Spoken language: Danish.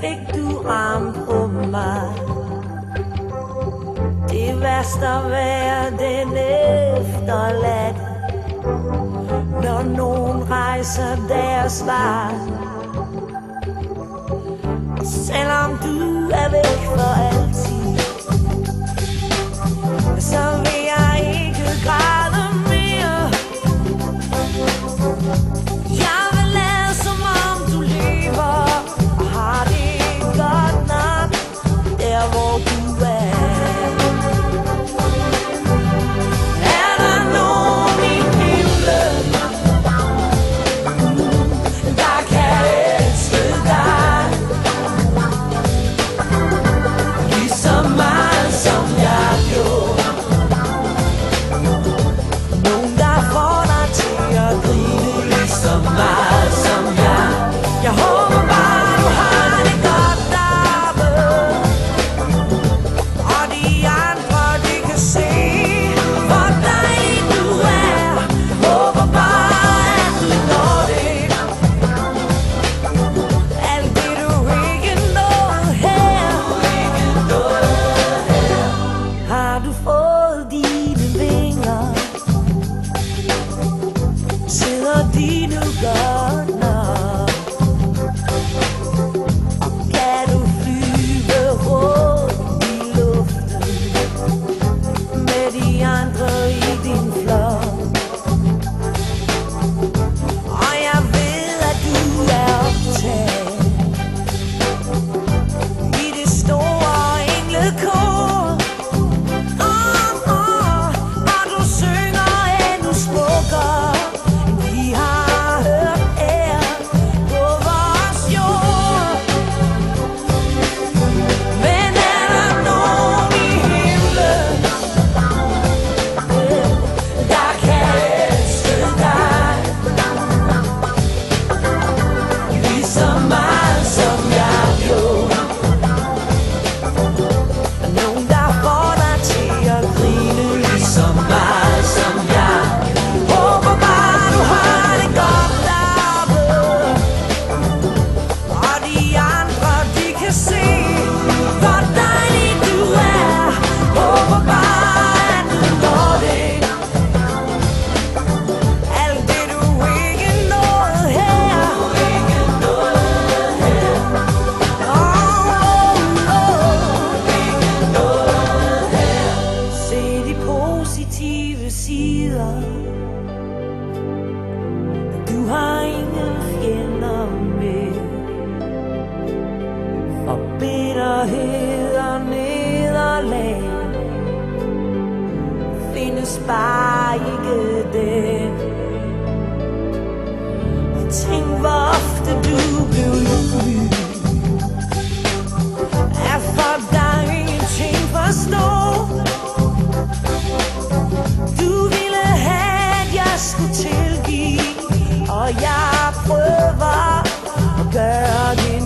fik du arm på mig. Det værste at være den efterladt, når nogen rejser deres vej. Selvom du er væk for altid, så vil jeg ikke græde mere. Jeg vil lade som om du lever og har det godt nok der hvor du er. Er der nogen i himlen, der kan elske dig lige så meget som jeg gjorde? Nogen der får dig til at grine lige så meget som jeg. Jeg håber bare du har det godt deroppe, og de andre de kan se hvor dejlig du er. Håber bare at du når det, alt det du ikke nåede her. Har du fået dine vinger? Sidder de nu godt nok? Og kan du flyve rundt i luften med de andre i din flok? Og jeg ved at du er optaget i det store englekor. Og du synger endnu smukkere end vi har hørt her på vores jord. Men er der nogen i himlen, der kan elske dig lige så meget som jeg gjorde? Nogen der får dig til at grine lige så meget som jeg. Håber bare du har det godt deroppe, og de andre de kan se hvor dejlig du er. Håber bare at du når det, alt det du ikke nåede her. Se de positive sider. Du har ingen fjender med, og bitterhed og nederlag findes bare ikke der. Og tænk hvor ofte du blev ydmyg, at folk der ingenting forstår. Du ville have at jeg skulle tilgive, og jeg prøver at gøre det